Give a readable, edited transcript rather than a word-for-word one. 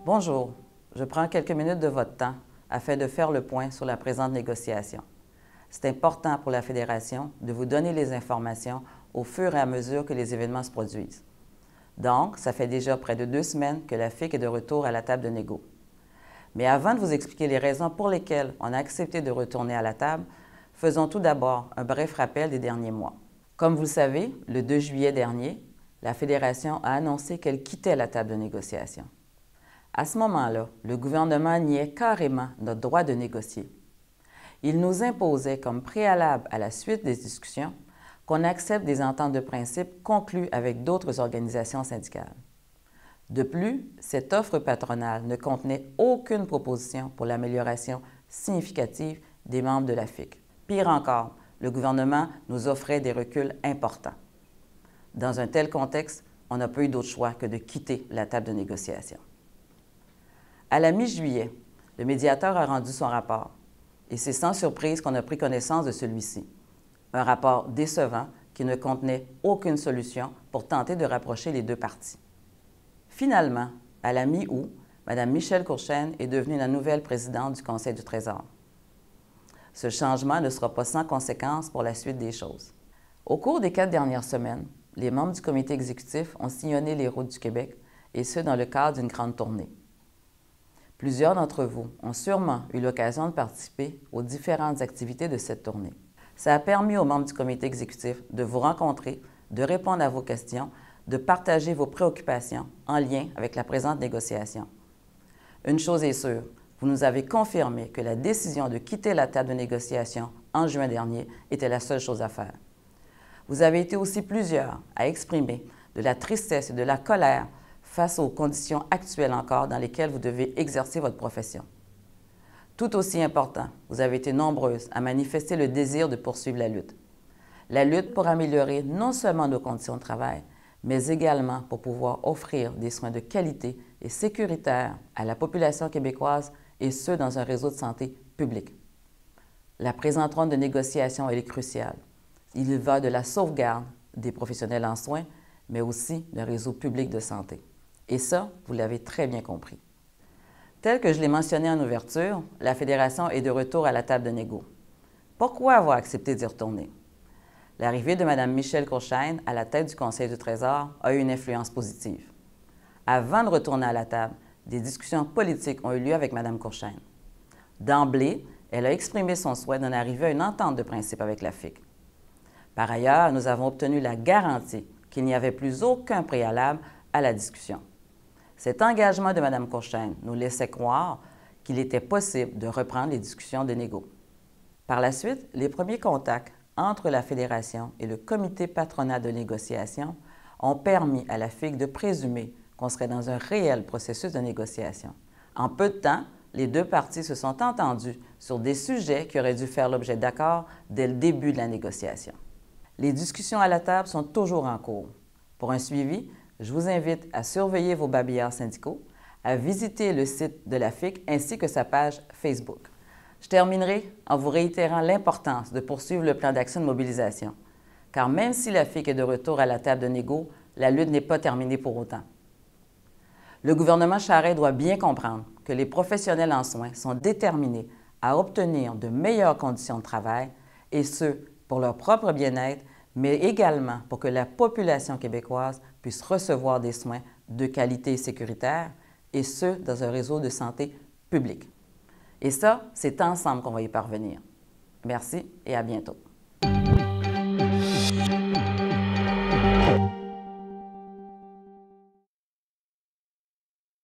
Bonjour, je prends quelques minutes de votre temps afin de faire le point sur la présente négociation. C'est important pour la Fédération de vous donner les informations au fur et à mesure que les événements se produisent. Donc, ça fait déjà près de 2 semaines que la FIC est de retour à la table de négo. Mais avant de vous expliquer les raisons pour lesquelles on a accepté de retourner à la table, faisons tout d'abord un bref rappel des derniers mois. Comme vous le savez, le 2 juillet dernier, la Fédération a annoncé qu'elle quittait la table de négociation. À ce moment-là, le gouvernement niait carrément notre droit de négocier. Il nous imposait comme préalable à la suite des discussions qu'on accepte des ententes de principe conclues avec d'autres organisations syndicales. De plus, cette offre patronale ne contenait aucune proposition pour l'amélioration significative des membres de la FIC. Pire encore, le gouvernement nous offrait des reculs importants. Dans un tel contexte, on n'a pas eu d'autre choix que de quitter la table de négociation. À la mi-juillet, le médiateur a rendu son rapport et c'est sans surprise qu'on a pris connaissance de celui-ci. Un rapport décevant qui ne contenait aucune solution pour tenter de rapprocher les deux parties. Finalement, à la mi-août, Mme Michèle Courchaine est devenue la nouvelle présidente du Conseil du Trésor. Ce changement ne sera pas sans conséquences pour la suite des choses. Au cours des 4 dernières semaines, les membres du comité exécutif ont sillonné les routes du Québec, et ce dans le cadre d'une grande tournée. Plusieurs d'entre vous ont sûrement eu l'occasion de participer aux différentes activités de cette tournée. Ça a permis aux membres du comité exécutif de vous rencontrer, de répondre à vos questions, de partager vos préoccupations en lien avec la présente négociation. Une chose est sûre, vous nous avez confirmé que la décision de quitter la table de négociation en juin dernier était la seule chose à faire. Vous avez été aussi plusieurs à exprimer de la tristesse et de la colère face aux conditions actuelles encore dans lesquelles vous devez exercer votre profession. Tout aussi important, vous avez été nombreuses à manifester le désir de poursuivre la lutte. La lutte pour améliorer non seulement nos conditions de travail, mais également pour pouvoir offrir des soins de qualité et sécuritaires à la population québécoise et ce, dans un réseau de santé public. La présente ronde de négociation elle est cruciale. Il y va de la sauvegarde des professionnels en soins, mais aussi d'un réseau public de santé. Et ça, vous l'avez très bien compris. Tel que je l'ai mentionné en ouverture, la Fédération est de retour à la table de négo. Pourquoi avoir accepté d'y retourner? L'arrivée de Mme Michèle Courchaine à la tête du Conseil du Trésor a eu une influence positive. Avant de retourner à la table, des discussions politiques ont eu lieu avec Mme Courchaine. D'emblée, elle a exprimé son souhait d'en arriver à une entente de principe avec la FIC. Par ailleurs, nous avons obtenu la garantie qu'il n'y avait plus aucun préalable à la discussion. Cet engagement de Mme Courchaine nous laissait croire qu'il était possible de reprendre les discussions de négo. Par la suite, les premiers contacts entre la Fédération et le comité patronal de négociation ont permis à la FIC de présumer qu'on serait dans un réel processus de négociation. En peu de temps, les deux parties se sont entendues sur des sujets qui auraient dû faire l'objet d'accords dès le début de la négociation. Les discussions à la table sont toujours en cours. Pour un suivi, je vous invite à surveiller vos babillards syndicaux, à visiter le site de la FIC ainsi que sa page Facebook. Je terminerai en vous réitérant l'importance de poursuivre le plan d'action de mobilisation, car même si la FIC est de retour à la table de négo, la lutte n'est pas terminée pour autant. Le gouvernement Charest doit bien comprendre que les professionnels en soins sont déterminés à obtenir de meilleures conditions de travail, et ce, pour leur propre bien-être, mais également pour que la population québécoise puisse recevoir des soins de qualité et sécuritaire, et ce, dans un réseau de santé public. Et ça, c'est ensemble qu'on va y parvenir. Merci et à bientôt.